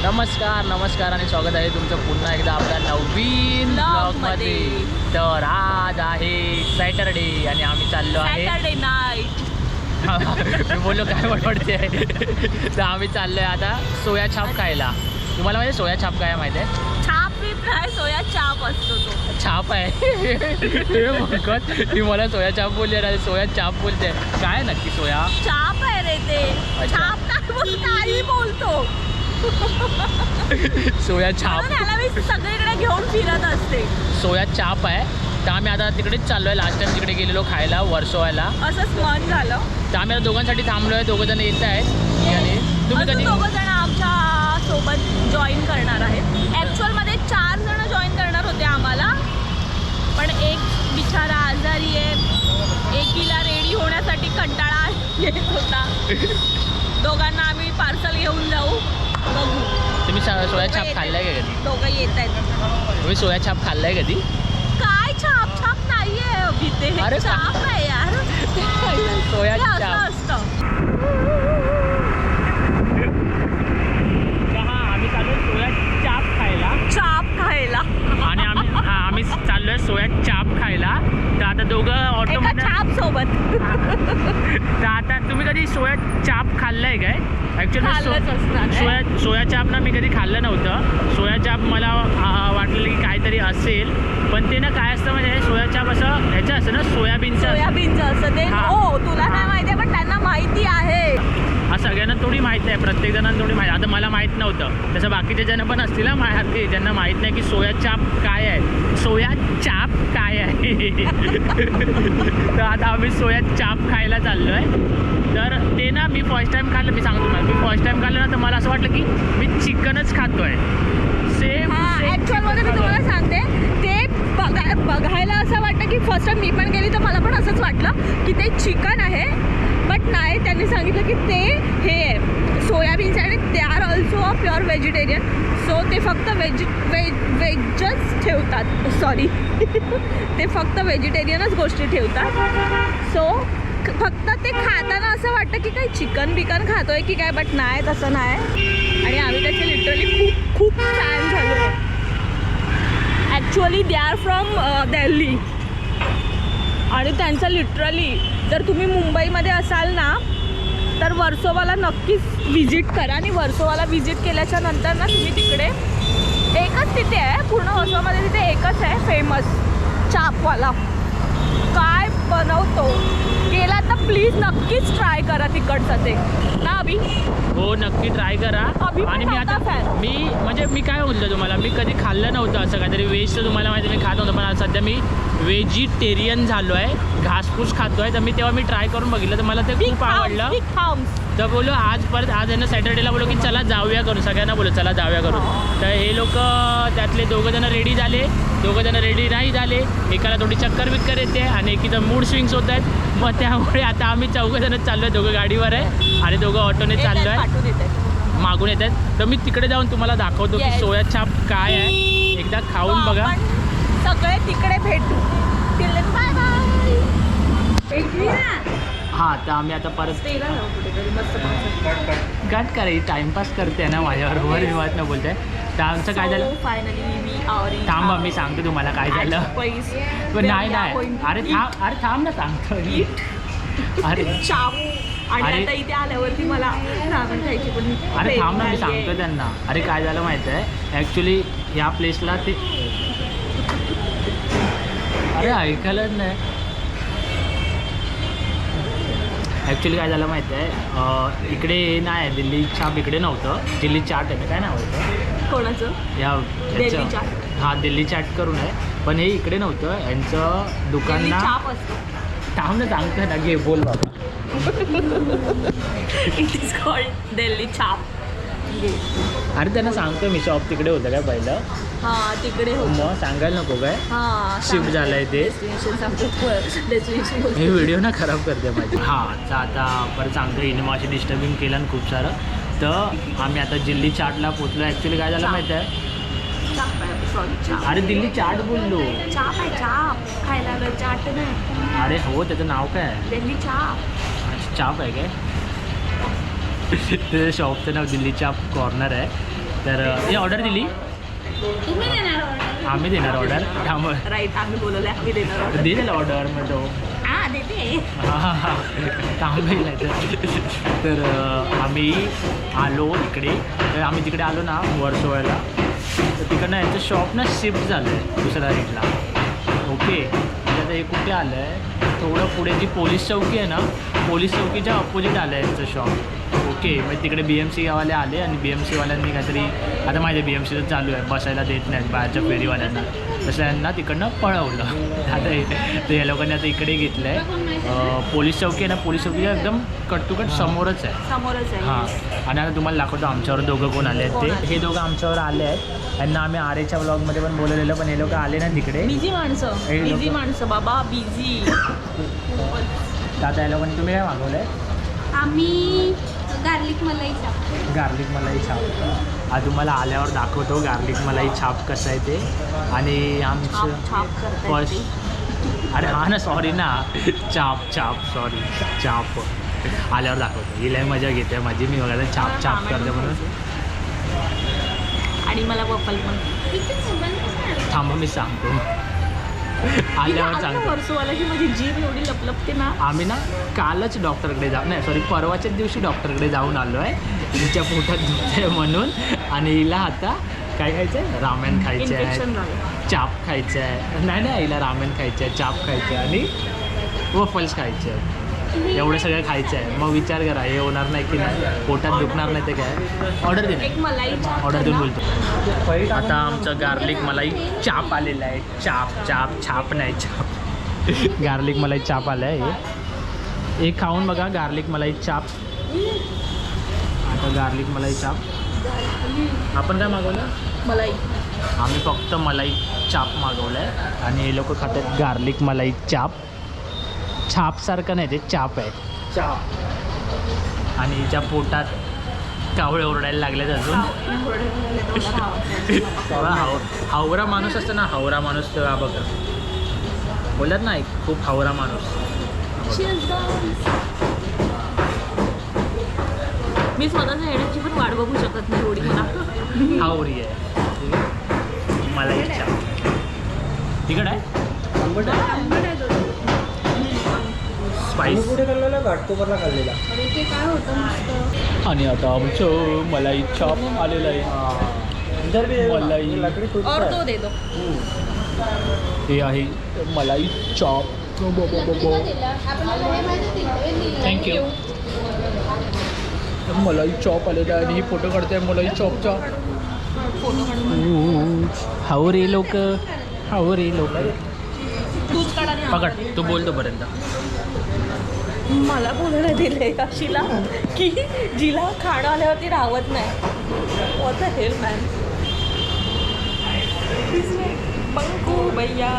नमस्कार आणि स्वागत आहे तुमचं पुन्हा एकदा आपल्या नवीन ब्लॉगमध्ये. तर आज आहे सॅटरडे आणि आम्ही चाललो आहे सॅटरडे नाईट. मी बोललो काय बडबडते आहे. तर आम्ही चाललोय आता सोया छाप खायला. तुम्हाला माहिती सोया छाप काय माहिती आहे? छाप बीप नाही, सोया चाप असतो तो. छाप आहे. ती मला सोया छाप बोलली ना, सोया छाप बोलते. काय नक्की सोया चाप आहे रे ते. अच्छा. छाप नाही बोल, काही बोलतो. सोया छाप त्याला मी सगळीकडे घेऊन फिरत असते. सोया चाप आहे. तर आम्ही आता तिकडेच चाललो आहे. लास्ट टाइम तिकडे गेलेलो खायला वर्सोवाला. असंच मन झालं. तर आम्ही आता दोघांसाठी थांबलो आहे. दोघं जण येत आहेत आणि तुम्ही कधी दोघं जण आमच्या सोबत जॉईन करणार आहेत. ॲक्च्युअलमध्ये 4 जण जॉईन करणार होते आम्हाला, पण एक बिचारा आजारी आहे. एकीला रेडी होण्यासाठी कंटाळा येत होता. दोघांना आम्ही पार्सल घेऊन जाऊ. बघू. तुम्ही सोया छाप खाल्लाय का कधी? दोघं येत आहेत. तुम्ही सोया छाप खाल्लाय कधी? काय छाप छाप नाहीये अभि, ते अरे छाप आहे यार. सोया ते असं छाप असतं. आम्ही चाललोय सोया चाप खायला. छाप खायला आणि आम्ही चाललोय सोया चाप खायला. तर आता दोघं एका ऑटोमध्ये. छाप सोबत. तर आता तुम्ही कधी सोया चाप खाल्लाय काय? खाल्लंच असणार. सोया चाप ना मी कधी खाल्लं नव्हतं. सोया चाप मला वाटलेलं की काहीतरी असेल, पण ते ना काय असतं म्हणजे सोया चाप असं ह्याचं असतं ना, सोयाबीनचं असं ते. हा. हो, तुला नाही माहिती आहे पण त्यांना माहिती आहे. सगळ्यांना थोडी माहिती आहे, प्रत्येक जणांना थोडी माहिती. आता मला माहीत नव्हतं, तसं बाकीचे जण पण असतील ना माहिती, ज्यांना माहीत नाही की सोया चाप काय आहे, सोया चाप काय आहे. तर आता आम्ही सोया चाप खायला चाललो आहे. तर ते ना मी फर्स्ट टाईम खाल्लं. मी सांगतो तुम्हाला, मी फर्स्ट टाईम खाल्लं ना, तर मला असं वाटलं की मी चिकनच खातो आहे. सेम. ॲक्च्युअलमध्ये मी तुम्हाला सांगते, ते बघायला असं वाटतं की फर्स्ट टाइम मी पण गेली तर मला पण असंच वाटलं की ते चिकन आहे, बट नाही, त्यांनी सांगितलं की ते हे आहे सोयाबीनचं आणि they are also a pure vegetarian. So ते फक्त व्हेजच ठेवतात. सॉरी ते फक्त व्हेजिटेरियनच गोष्टी ठेवतात. सो फक्त ते खाताना असं वाटतं की काही चिकन बिकन खातोय की काय, बट नाही, तसं नाही. आणि आम्ही त्याचे लिटरली खूप खूप फॅन झालो आहे. Actually they are from Delhi आणि त्यांचं लिटरली जर तुम्ही मुंबईमध्ये असाल ना तर वर्सोवाला नक्कीच व्हिजिट करा. आणि वर्सोवाला व्हिजिट केल्याच्या नंतर ना तुम्ही तिकडे एकच तिथे आहे, पूर्ण वर्सोवामध्ये तिथे एकच आहे फेमस चापवाला. काय बनवतो गेला तर प्लीज नक्कीच ट्राय करा तिकडचं ते ना अभि. हो, नक्की ट्राय करा. आणि मी आता मी काय बोलतो तुम्हाला, मी कधी खाल्लं नव्हतं असं काहीतरी व्हेज. तर तुम्हाला माहिती मी खात नव्हतं, पण आज सध्या मी व्हेजिटेरियन झालो आहे, घासपूस खातो आहे. तर मी तेव्हा ट्राय करून बघितलं, तर मला ते खूप आवडलं. तर बोलो आज आहे ना सॅटर्डेला बोलो की चला जाऊया करून, सगळ्यांना बोलो चला जाऊया करून. तर हे लोक त्यातले दोघं जण रेडी झाले, दोघं जण रेडी नाही झाले. एकाला थोडी चक्कर बिक्कर येते आणि एकीचं मूड स्विंग्स होत आहेत. मग त्यामुळे आता आम्ही 4 जणच चाललो आहे. दोघं गाडीवर आहे आणि दोघं ऑटोने चाललो आहे, मागून येत आहेत. तर मी तिकडे जाऊन तुम्हाला दाखवतो की सोया छाप काय आहे. एकदा खाऊन बघा. सगळे तिकडे भेटू. Bye bye. हां, तर आम्ही आता परत कट करायची, टाइमपास करते ना माझ्याबरोबर, विवाद न बोलते. तर आमचं काय झालं फायनली थांबा, मी सांगतो तुम्हाला काय झालं. पण नाही अरे थांब ना, सांगतो. अरे चाप. आणि आता इथे आल्यावरती मला रावण खायची पण. अरे थांब ना, मी सांगतो त्यांना. अरे काय झालं माहिती आहे, ॲक्च्युली या प्लेसला ते अरे ऐकायलाच नाही. ॲक्च्युली काय झालं माहिती आहे, इकडे नाही, दिल्ली छाप इकडे नव्हतं. दिल्ली चाट आहे, काय नाव होतं कोणाचं? दिल्ली चाट. हां, दिल्ली चाट करून आहे, पण हे इकडे नव्हतं. यांचं दुकान ना. थांब ना, सांगतो ना, घे बोल बाबा. इट इज कॉल्ड दिल्ली चाप. अरे त्यांना सांगतो मी, शॉप तिकडे होतं काय पहिलं. हां, तिकडे हो. मग सांगायला नको काय. हां, शिफ्ट झालं आहे ते. डेस्टिनेशन हे व्हिडिओ ना खराब करते माझी. हां, तर आता परत सांगतो, हिने माझी डिस्टर्बिंग केलं ना खूप सारं. तर आम्ही आता दिल्ली चाटला पोचलो. ॲक्च्युली काय झालं माहिती आहे, अरे दिल्ली चाट बोललो. चाप आहे, चाप खायला चाट नाही. अरे हो, त्याचं नाव काय आहे? दिल्ली चाप. चाप आहे काय? ते शॉपचं नाव दिल्ली चाप कॉर्नर आहे. तर ही ऑर्डर दिली, तुम्ही देणार order? आम्ही देणार ऑर्डर, त्यामुळे राईट, आम्ही बोलवलं आम्ही देणार दिलेलं ऑर्डर मग तो हा देते. थांबेल तर आम्ही आलो इकडे. तर आम्ही तिकडे आलो ना वर्सोळ्याला, तर तिकडनं यांचं शॉप ना शिफ्ट झालं आहे दुसऱ्या साईडला. ओके, आता हे कुठे आलं आहे, थोडं पुढे जी पोलीस चौकी आहे ना, पोलीस चौकीच्या अपोजिट आलं आहे यांचं शॉप. ओके, मग तिकडे BMC वाले आले आणि BMC वाल्यांनी काहीतरी, आता माहिती आहे BMCचं चालू आहे, बसायला देत नाहीत बाहेरच्या फेरीवाल्यांना, तसं यांना तिकडनं पळवलं. आता ते या लोकांनी आता इकडे घेतलं आहे. पोलीस चौकी आहे ना, पोलीस चौकीच्या एकदम कट टू कट समोरच आहे. समोरच आहे. हां, आणि आता तुम्हाला दाखवतो आमच्यावर दोघं कोण आले आहेत ते. हे दोघं आमच्यावर आले आहेत. यांना आम्ही आरेच्या ब्लॉगमध्ये पण बोलवलेलं, पण हे लोक आले ना तिकडे. बिझी माणसं, हे लोकं- बिझी माणसं बाबा, बिझी. तर आता या लोकांनी तुम्ही काय मागवलं आहे? आम्ही गार्लिक मलाई चाप. गार्लिक मलाई छाप. आज तुम्हाला आल्यावर दाखवतो गार्लिक मलाई छाप कसं आहे ते. आणि आमचं छाप करतायत फर्स्ट, ते. अरे हा ना, सॉरी ना, छाप सॉरी, छाप आल्यावर दाखवतो. ही लय मजा घेते माझी, मी बघायला छाप करते म्हणून. आणि मला वफल पण. थांबा मी सांगतो, आल्यावर सांगतो. वर्षवाला की माझी जीभ एवढी लपलपते ना. आम्ही ना कालच डॉक्टरकडे नाही सॉरी परवाच्याच दिवशी डॉक्टरकडे जाऊन आलो आहे तिच्या पोटात दुखते म्हणून. आणि हिला आता काय खायचं आहे, रामेन खायचं इन्फेक्शन आहे, झालं. चाप खायचं आहे. नाही हिला रामेन खायचं आहे, चाप खायचं आहे आणि वफल्स खायचे आहेत. एवढं सगळं खायचं आहे. मग विचार करा हे होणार नाही की नाही, पोटात दुखणार नाही ते काय. ऑर्डर दे, एक मलाई चाप ऑर्डर देऊन करा. बोलतो. आता आमचं गार्लिक मलाई चाप आलेलं आहे. छाप नाही चाप. गार्लिक मलाई चाप आलं आहे. एक खाऊन बघा गार्लिक मलाई चाप. आता गार्लिक मलाई चाप. आपण काय मागवलं? मलाई. आम्ही फक्त मलाई चाप मागवलं आहे आणि हे लोक खातात गार्लिक मलाई चाप. छापसारखं नाही, ते चाप आहे, चाप. आणि हिच्या पोटात कावळे ओरडायला लागलेत अजून. हावरा माणूस असतं ना, हावरा माणूस, तेव्हा बघा बोलत नाही, खूप हावरा माणूस. मी स्वतःच्या येण्याची पण वाट बघू शकत नाही एवढी मला. हावरी आहे. मलाई चाप तिकड आहे, स्पाइस. घाटकोपरला खाल्लेला. अरे ते काय होतं मस्त. आणि आता आमचं मलाई चाप आलेलं आहे. मलाई और तो दे दो. हे आहे मलाई चाप. थँक्यू. मलाई चॉप आलेला आहे आणि ही फोटो काढते मलाई चॉपचा. हावरे लोक. तूच काढा आणि पकड, तू बोल तोपर्यंत. मला बोलायला दिले अशीला की जिला खाणं आल्यावरती राहत नाही. What the hell, man? Banku भैया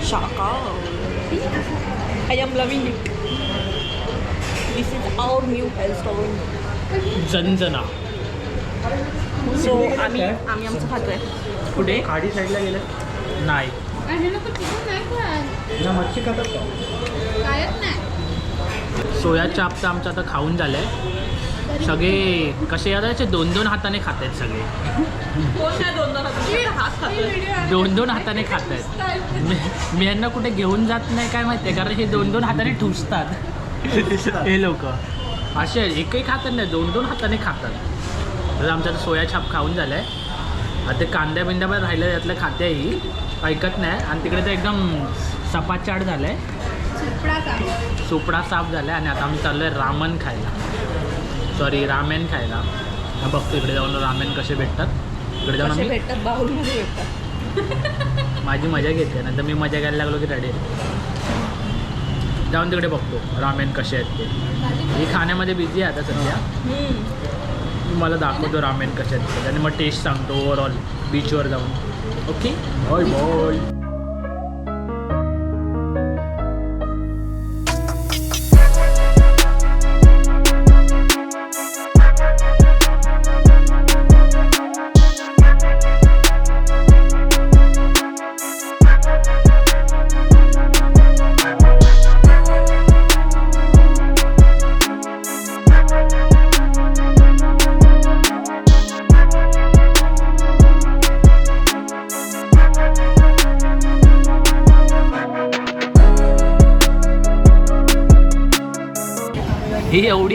Shaka. I am loving it. This is our new hairstyle. झणझणा. So आम्ही आमचं खातोय. कुठे? खाडी साईडला गेलं नाही. आणि लोक चिकन नाही खात. ना मच्छी खातात का? कायच नाही. सोया चापचं आमचं आता खाऊन झालं आहे. सगळे कसे यादाचे 2-2 हाताने खात आहेत सगळे. कोण नाही 2 हात खातोय. 2-2 हाताने खात आहेत. मी यांना कुठे घेऊन जात नाही काय माहिती आहे, कारण हे 2-2 हाताने ठुसतात हे लोक. असे एकही खातात नाही, 2-2 हाताने खातात. तर आमचं आता सोया छाप खाऊन झालं आहे. आता ते कांद्या बिंद्या पण राहिलं त्यातलं खाते ही ऐकत नाही. आणि तिकडे तर एकदम सपाचाट झालं आहे, सुपडा साफ झाला आहे. आणि आता आम्ही चाललो आहे रामेन खायला. बघतो इकडे जाऊन रामेन कसे भेटतात. इकडे जाऊन आम्ही भेटतात, बाहुलीमध्ये भेटतात. माझी मजा घेते, नंतर मी मजा घ्यायला लागलो की रडे. जाऊन तिकडे बघतो रामेन कसे आहेत ते. ही खाण्यामध्ये बिझी आहे आता सध्या. मला दाखवतो रामेन कसे आहेत आणि मग टेस्ट सांगतो ओव्हरऑल बीचवर जाऊन. Okay, bye.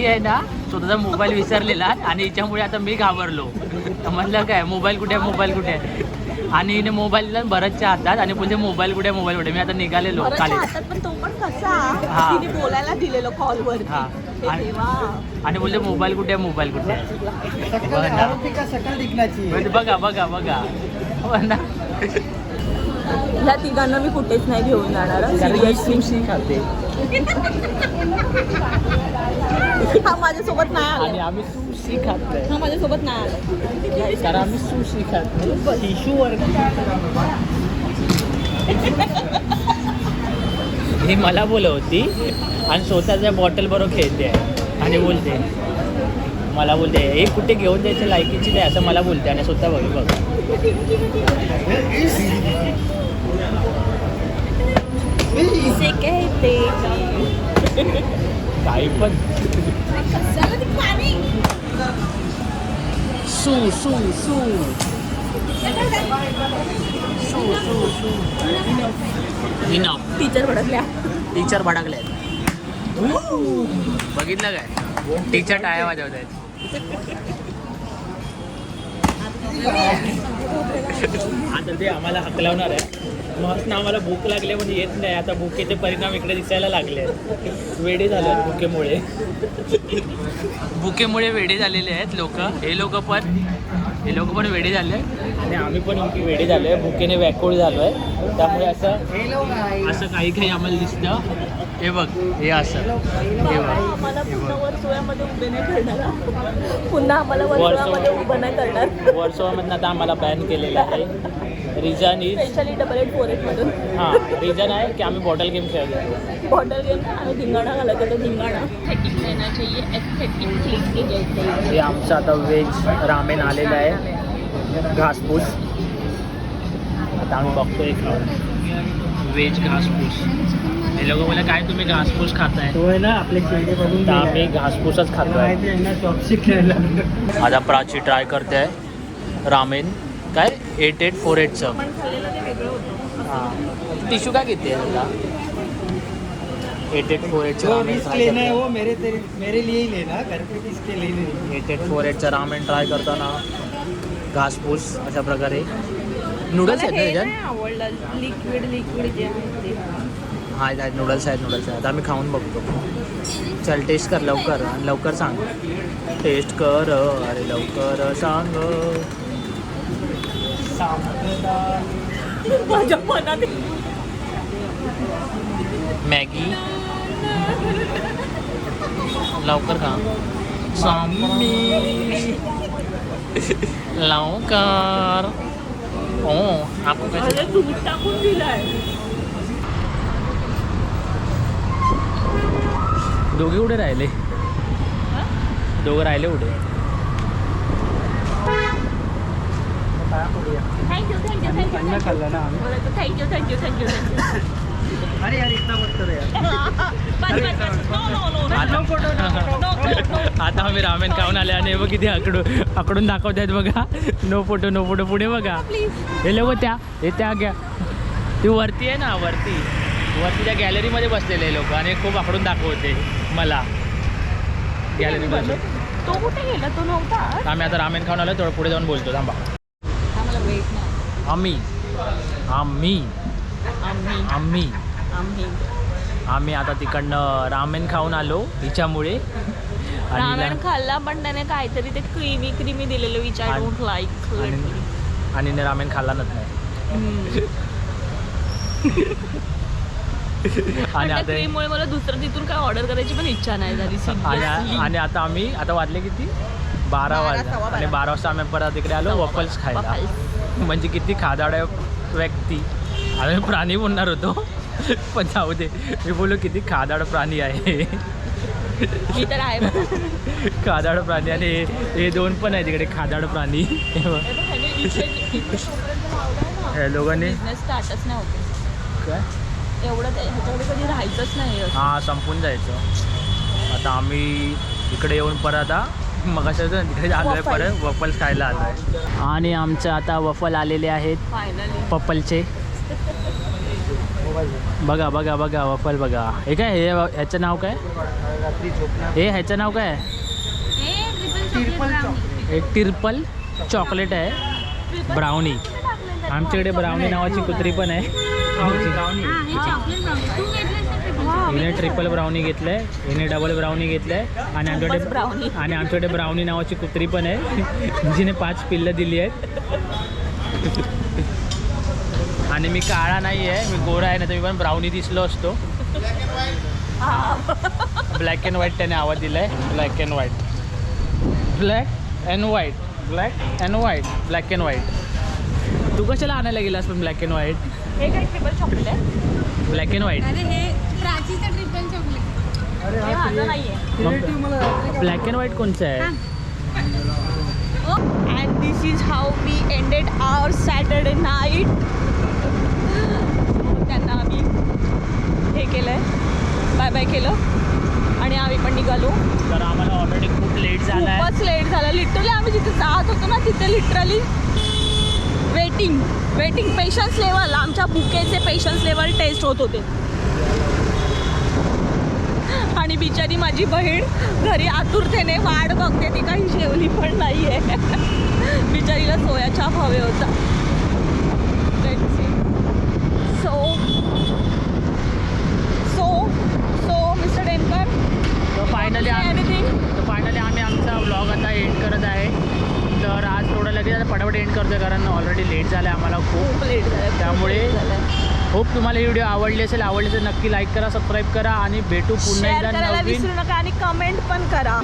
आहे ना स्वतःचा मोबाईल विसरलेला आणि हिच्यामुळे आता मी घाबरलो. म्हणलं काय मोबाईल कुठे आहे, मोबाईल कुठे आहे, आणि हिने मोबाईल बरंचच्या हातात आणि बोलते मोबाईल कुठे, मोबाईल कुठे. मी आता निघालेलो खाली. हातात पण तो पण कसा हा. तिने बोलायला दिलेलो कॉलवर. हा आणि बोलते मोबाईल कुठे आहे, मोबाईल कुठे आहे. बघा ना. सकाळ दिखण्याची म्हणजे बघा बघा बघा हो ना. ह्या तिघांना मी कुठेच नाही घेऊन जाणार. सुशी खाते हा माझ्यासोबत नाही आला. आणि आम्ही सुशी खातोय हा माझ्यासोबत नाही आला. कारण आम्ही सुशी खातो. टिशूवर ही मला बोलवती आणि स्वतःच्या बॉटल बरोबर खेळते आणि बोलते मला बोलते हे कुठे घेऊन जायचं लायकीची नाही असं मला बोलते आणि स्वतः बघ बघ इसे कहते काही पण सू सू सू सू सू सू टीचर भडकल्या. टीचर भडकले बघितलं काय टीचर टाळ्या वाजवत आहेत. आता ते आम्हाला हकलवणार आहे. मग ना आम्हाला भूक लागली पण येत नाही. आता भुकेचे परिणाम इकडे दिसायला लागले आहेत. वेडे झाले आहेत भुकेमुळे. भुकेमुळे वेडे झालेले आहेत लोक. हे लोक पण वेडे झाले आणि आम्ही पण वेडे झालो आहे. भुकेने व्याकुळ झालो आहे. त्यामुळे असं काही काही आम्हाला दिसतं. हे बघ हे असं हे बघ आम्हाला पुन्हा वर्सोव्यामध्ये उभे नाही करणार. पुन्हा आम्हाला वर्सोव्यामध्ये उभं नाही करणार. वर्सोवामधनं आता आम्हाला बॅन केलेलं आहे. रिझन इज स्पेशली 8848 मधून. हां रिझन आहे की आम्ही बॉटल गेम खेळतो. बॉटल गेम आम्ही धिंगाणा घालायचो. तो धिंगाणा हे आमचं आता व्हेज रामेन आलेलं आहे घासपूस. आता आम्ही बघतोय व्हेज घासपूस. हे लोक बोला काय तुम्ही घासपूस खाताय. तो आहे ना आपले चेहरे बघून तर आम्ही घासपूसच खातोय. चॉपस्टिक खेळला आता प्राची ट्राय करते आहे रामेन काय 8848चं. हां टिश्यू काय घेते तुला 8848चं रामेन ट्राय लेना है करते. वो मेरे लिए ही लेना घर पे किसके लिए नहीं. 8848चं रामेन ट्राय करताना घासपूस अशा प्रकारे नूडल्स आहेत ना त्याच्यात. आवडलं लिक्विड जे आहे ते. आहेत नूडल्स आहेत आता आम्ही खाऊन बघतो. चल टेस्ट कर लवकर आणि लवकर सांग. टेस्ट कर अरे लवकर सांग. माझ्या मनात मॅगी लवकर खा. स्वामी लवकर. ओ आपण अरे दूध टाकून दिलाय. दोघे उडे राहिले. दोघं राहिले उडे. थँक्यू खाल्ला ना आम्ही. थँक्यू अरे यार इतना मत करो यार. आता आम्ही रामेन खाऊन आले आणि बघ किती आकडून दाखवत आहेत बघा. नो फोटो पुढे बघा. हे लोक त्या घ्या ती वरती आहे ना वरती त्या गॅलरीमध्ये बसलेले लोक आणि खूप आकडून दाखवते मला गॅलरीमध्ये. तो कुठे गेला. तो नव्हता. आम्ही आता रामेन खाऊन आलो. थोडं पुढे जाऊन बोलतो थांबा. आम्हाला वेट नाही. आम्ही आता तिकडनं रामेन खाऊन आलो हिच्यामुळे. रामेण खाल्ला पण त्याने काहीतरी ते क्रीमी दिलेलं विच आय डोंट लाईक. आणि रामेन खाल्लाच नाही. आणि आता क्रीममुळे मला दुसरं तिथून काय ऑर्डर करायची पण इच्छा नाही झाली. आणि आता आम्ही वाजले किती 12 वाजले आणि 12 वाजता आम्ही परत इकडे आलो वफल्स खायला. म्हणजे किती खादाड व्यक्ती. आम्ही प्राणी बोलणार होतो पण जाऊ दे. मी बोललो किती खादाड प्राणी आहे. मी तर आहे खादाड प्राणी आणि हे दोन पण आहे तिकडे खादाड प्राणी. हे लोकांनी स्टार्टच नाही होते काय एवढं ह्याच्याकडे कधी राहायचंच नाही. हां संपून जायचं. आता आम्ही इकडे येऊन परत मग असं तिकडे आलो आहे परत वफल्स खायला आलो आहे. आणि आमचं आता वफल आलेले आहेत फायनली पप्पलचे. बघा बघा बघा वफल बघा. हे काय हे ह्याचं नाव काय? रात्री झोपणार. हे ह्याचं नाव काय? एक टिर्पल चॉकलेट आहे ब्राउनी. आमच्याकडे ब्राउनी नावाची कुत्री पण आहे. हिने ट्रिपल ब्राउनी घेतलंय, हिने डबल ब्राउनी घेतलंय आणि आमच्याकडे ब्राउनी नावाची कुत्री पण आहे जिने 5 पिल्लं दिली आहेत. आणि मी काळा नाही आहे, मी गोरा आहे ना, तर मी पण ब्राउनी दिसलो असतो. ब्लॅक अँड व्हाईट त्याने आवाज दिला आहे. Black and white, black and white, black and white, black and white. तू कशाला आणायला गेलास पण ब्लॅक अँड व्हाईट? हे काय ट्रिपल चॉकलेट आहे? Black and white. अरे हे प्राचीचं ट्रिपल चॉकलेट. अरे हे माझं नाहीये. क्रिएटिव्ह मला रात्री ब्लॅक अँड व्हाईट कोणचं आहे? And this is how we ended our Saturday night. त्यांना आम्ही हे केलं आहे, बाय बाय केलं आणि आम्ही पण निघालो. तर आम्हाला ऑलरेडी खूप लेट झाला आहे. खूपच लेट झालं. लिटरली आम्ही जिथे जात होतो ना तिथे लिटरली वेटिंग पेशन्स लेवल, आमच्या बुकेचे पेशन्स लेवल टेस्ट होत होते. आणि बिचारी माझी बहीण घरी आतुरतेने वाट बघते, ती काही जेवली पण नाही आहे. बिचारीला सोयाचा हवे होता. सो मिस्टर डेनकर, तर फायनली आम्ही आमचा व्लॉग आता एंड करत आहे. तर आज थोडं लगेच आता पटापट एंड करतो कारण ऑलरेडी लेट झालं आहे आम्हाला खूप. लेट झालं. त्यामुळे होप तुम्हाला ही व्हिडिओ आवडली असेल नक्की लाईक करा, सबस्क्राईब करा आणि भेटू पुन्हा शेअर एकदा करायला नवीन. विसरू नका आणि कमेंट पण करा.